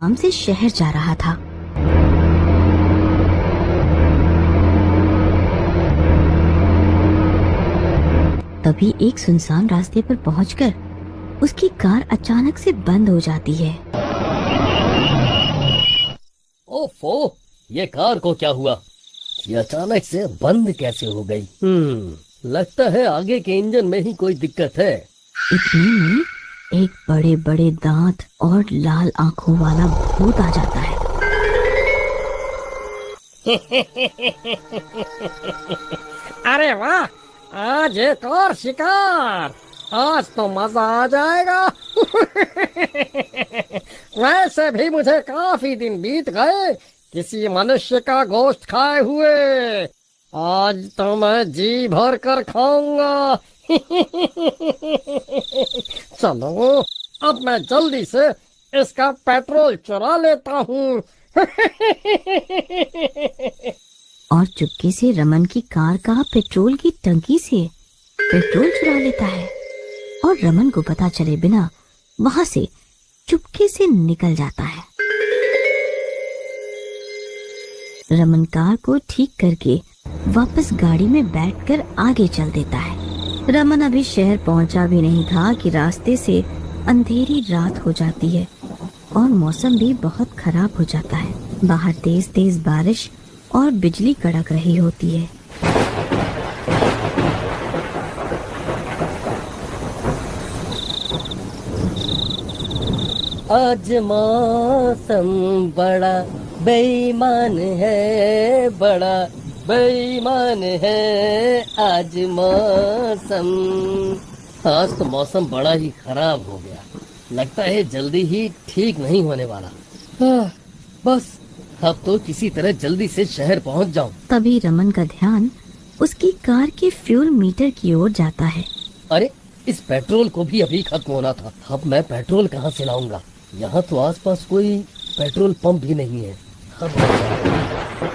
काम से शहर जा रहा था। तभी एक सुनसान रास्ते पर पहुंचकर उसकी कार अचानक से बंद हो जाती है। ओफो, ये कार को क्या हुआ? ये अचानक से बंद कैसे हो गई? लगता है आगे के इंजन में ही कोई दिक्कत है। इतने में एक बड़े बड़े दांत और लाल आंखों वाला भूत आ जाता है। अरे वाह, आज एक और शिकार। आज तो मजा आ जाएगा। वैसे भी मुझे काफी दिन बीत गए किसी मनुष्य का गोश्त खाए हुए। आज तो मैं जी भर कर खाऊंगा। चलो, अब मैं जल्दी से इसका पेट्रोल चुरा लेता हूँ। और चुपके से रमन की कार का पेट्रोल की टंकी से पेट्रोल चुरा लेता है और रमन को पता चले बिना वहां से चुपके से निकल जाता है। रमन कार को ठीक करके वापस गाड़ी में बैठकर आगे चल देता है। रमन अभी शहर पहुंचा भी नहीं था कि रास्ते से अंधेरी रात हो जाती है और मौसम भी बहुत खराब हो जाता है। बाहर तेज तेज बारिश और बिजली कड़क रही होती है। आज मौसम बड़ा बेईमान है, बड़ा बेईमान है आज मौसम। आज तो मौसम बड़ा ही खराब हो गया। लगता है जल्दी ही ठीक नहीं होने वाला। बस अब तो किसी तरह जल्दी से शहर पहुंच जाऊं। तभी रमन का ध्यान उसकी कार के फ्यूल मीटर की ओर जाता है। अरे, इस पेट्रोल को भी अभी खत्म होना था। अब मैं पेट्रोल कहाँ से लाऊंगा? यहाँ तो आसपास कोई पेट्रोल पंप भी नहीं है।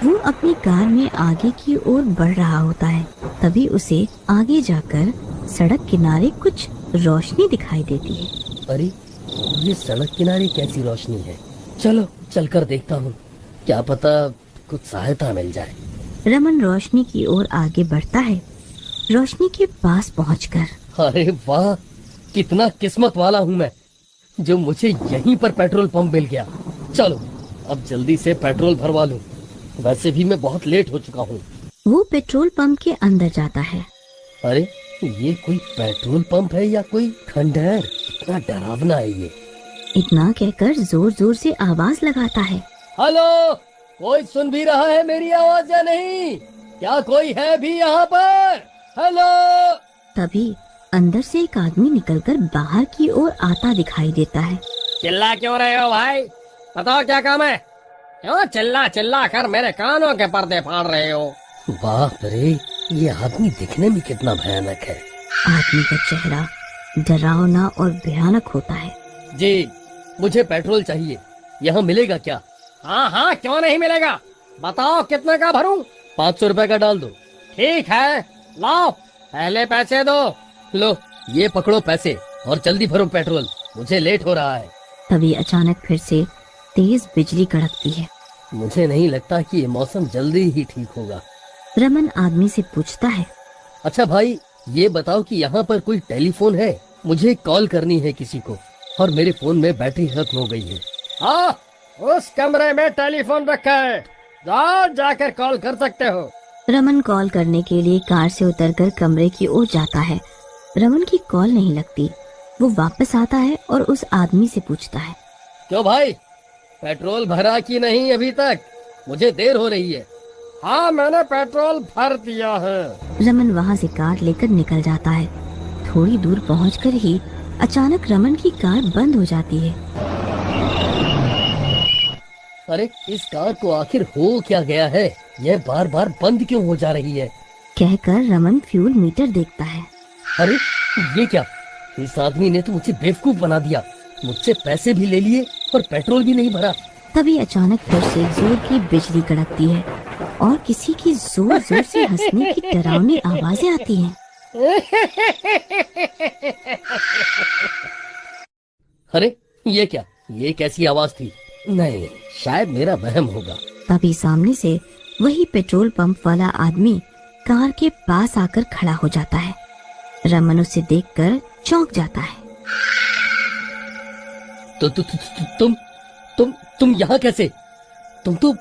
वो अपनी कार में आगे की ओर बढ़ रहा होता है। तभी उसे आगे जाकर सड़क किनारे कुछ रोशनी दिखाई देती है। अरे, ये सड़क किनारे कैसी रोशनी है? चलो चलकर देखता हूँ, क्या पता कुछ सहायता मिल जाए। रमन रोशनी की ओर आगे बढ़ता है। रोशनी के पास पहुंचकर, अरे वाह, कितना किस्मत वाला हूँ मैं जो मुझे यहीं पर पेट्रोल पंप मिल गया। चलो अब जल्दी से पेट्रोल भरवा लूं। वैसे भी मैं बहुत लेट हो चुका हूँ। वो पेट्रोल पंप के अंदर जाता है। अरे, ये कोई पेट्रोल पंप है या कोई खंडहर? इतना डरावना है ये। इतना कहकर जोर जोर से आवाज लगाता है। हेलो, कोई सुन भी रहा है मेरी आवाज या नहीं? क्या कोई है भी यहाँ पर? हेलो। तभी अंदर से एक आदमी निकलकर बाहर की ओर आता दिखाई देता है। चिल्ला क्यों रहे हो भाई? बताओ क्या काम है? क्यों चिल्ला चिल्ला कर मेरे कानों के पर्दे फाड़ रहे हो? बाप रे, ये आदमी दिखने में कितना भयानक है। आदमी का चेहरा डरावना और भयानक होता है। जी, मुझे पेट्रोल चाहिए। यहाँ मिलेगा क्या? हाँ हाँ, क्यों नहीं मिलेगा? बताओ कितने का भरूं? 500 रुपए का डाल दो। ठीक है, लाओ, पहले पैसे दो। लो, ये पकड़ो पैसे और जल्दी भरो पेट्रोल, मुझे लेट हो रहा है। तभी अचानक फिर से तेज बिजली कड़कती है। मुझे नहीं लगता कि ये मौसम जल्दी ही ठीक होगा। रमन आदमी से पूछता है। अच्छा भाई, ये बताओ कि यहाँ पर कोई टेलीफोन है? मुझे कॉल करनी है किसी को और मेरे फोन में बैटरी खत्म हो गई है। हाँ, उस कमरे में टेलीफोन रखा है, जाओ जाकर कॉल कर सकते हो। रमन कॉल करने के लिए कार से उतरकर कमरे की ओर जाता है। रमन की कॉल नहीं लगती। वो वापस आता है और उस आदमी से पूछता है। क्यों भाई, पेट्रोल भरा कि नहीं अभी तक? मुझे देर हो रही है। हाँ, मैंने पेट्रोल भर दिया है। रमन वहाँ से कार लेकर निकल जाता है। थोड़ी दूर पहुंचकर ही अचानक रमन की कार बंद हो जाती है। अरे, इस कार को आखिर हो क्या गया है? यह बार बार बंद क्यों हो जा रही है? कहकर रमन फ्यूल मीटर देखता है। अरे, ये क्या? इस आदमी ने तो मुझे बेवकूफ बना दिया। मुझसे पैसे भी ले लिए और पेट्रोल भी नहीं भरा। तभी अचानक फिर से जोर की बिजली कड़कती है और किसी की जोर जोर से हंसने की डरावनी आवाजें आती हैं। अरे, ये क्या? ये कैसी आवाज थी? नहीं, शायद मेरा वहम होगा। तभी सामने से वही पेट्रोल पंप वाला आदमी कार के पास आकर खड़ा हो जाता है। रमन उसे देखकर चौंक जाता है। तो तुम यहाँ कैसे? तुम तो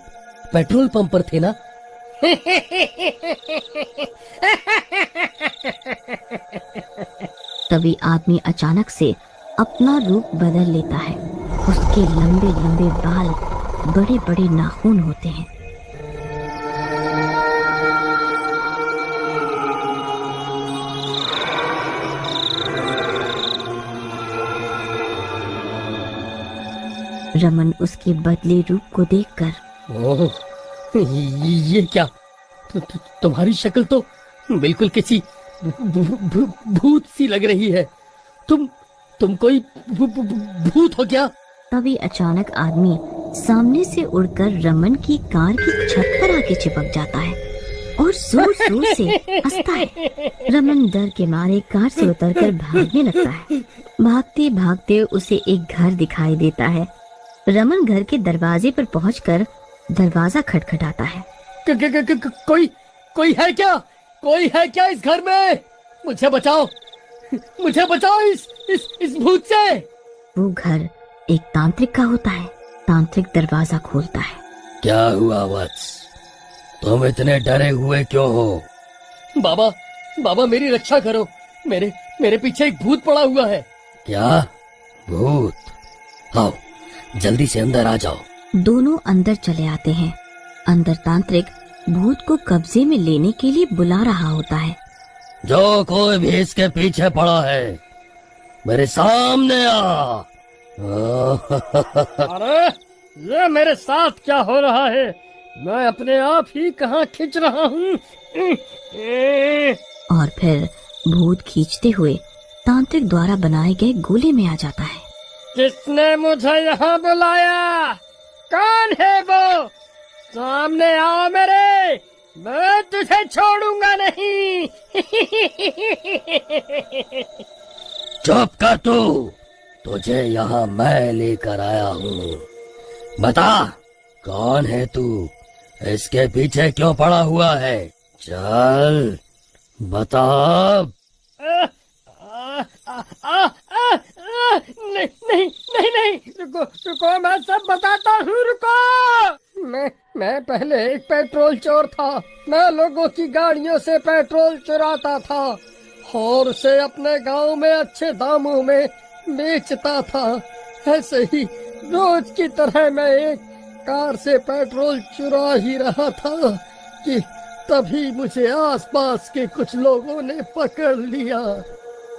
पेट्रोल पंप पर थे ना? तभी आदमी अचानक से अपना रूप बदल लेता है। उसके लंबे लंबे बाल, बड़े बड़े नाखून होते हैं। रमन उसके बदले रूप को देखकर, ओह, ये क्या? तुम्हारी शक्ल तो बिल्कुल किसी भूत सी लग रही है। तुम कोई भूत हो क्या? तभी अचानक आदमी सामने से उड़कर रमन की कार की छत पर आके चिपक जाता है और जोर जोर से हंसता है। रमन डर के मारे कार से उतरकर भागने लगता है। भागते भागते उसे एक घर दिखाई देता है। रमन घर के दरवाजे पर पहुंचकर दरवाजा खटखटाता है। कोई है क्या? कोई है क्या इस घर में? मुझे बचाओ, मुझे बचाओ इस भूत से। वो घर एक तांत्रिक का होता है। तांत्रिक दरवाजा खोलता है। क्या हुआ वत्स? तुम इतने डरे हुए क्यों हो? बाबा मेरी रक्षा करो। मेरे पीछे एक भूत पड़ा हुआ है। क्या भूत? आओ, जल्दी से अंदर आ जाओ। दोनों अंदर चले आते हैं। अंदर तांत्रिक भूत को कब्जे में लेने के लिए बुला रहा होता है। जो कोई भी इसके पीछे पड़ा है, मेरे सामने आ। अरे, ये मेरे साथ क्या हो रहा है? मैं अपने आप ही कहाँ खींच रहा हूँ। और फिर भूत खींचते हुए तांत्रिक द्वारा बनाए गए गोले में आ जाता है। किसने मुझे यहाँ बुलाया? कौन है वो? सामने आओ मेरे, मैं तुझे छोड़ूंगा नहीं। चुप कर तू, तुझे यहाँ मैं लेकर आया हूँ। बता, कौन है तू? इसके पीछे क्यों पड़ा हुआ है? चल बता। नहीं, रुको, मैं सब बताता हूँ, रुको। मैं पहले एक पेट्रोल चोर था। मैं लोगों की गाड़ियों से पेट्रोल चुराता था और उसे अपने गांव में अच्छे दामों में बेचता था। ऐसे ही रोज की तरह मैं एक कार से पेट्रोल चुरा ही रहा था कि तभी मुझे आसपास के कुछ लोगों ने पकड़ लिया।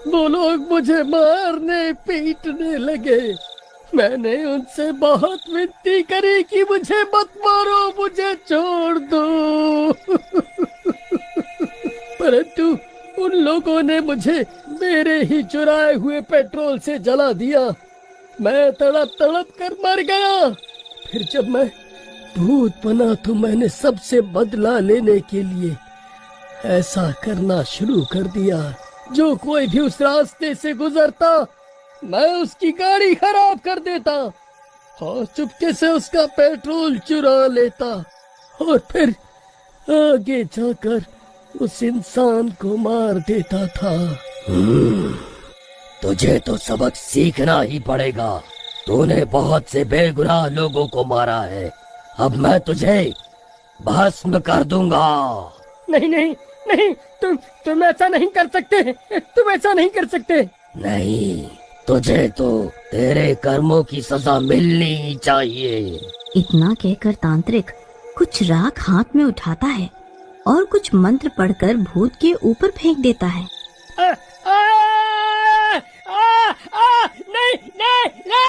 वो लोग मुझे मारने पीटने लगे। मैंने उनसे बहुत विनती करी कि मुझे मत मारो, मुझे छोड़ दो। परंतु उन लोगों ने मुझे मेरे ही चुराए हुए पेट्रोल से जला दिया। मैं तड़प तड़प कर मर गया। फिर जब मैं भूत बना तो मैंने सबसे बदला लेने के लिए ऐसा करना शुरू कर दिया। जो कोई भी उस रास्ते से गुजरता, मैं उसकी गाड़ी खराब कर देता और चुपके से उसका पेट्रोल चुरा लेता और फिर आगे जाकर उस इंसान को मार देता था। तुझे तो सबक सीखना ही पड़ेगा। तूने बहुत से बेगुनाह लोगों को मारा है। अब मैं तुझे भस्म कर दूंगा। नहीं, तुम ऐसा नहीं कर सकते। तुम ऐसा नहीं कर सकते। नहीं, तुझे तो तेरे कर्मों की सजा मिलनी ही चाहिए। इतना कहकर तांत्रिक कुछ राख हाथ में उठाता है और कुछ मंत्र पढ़कर भूत के ऊपर फेंक देता है।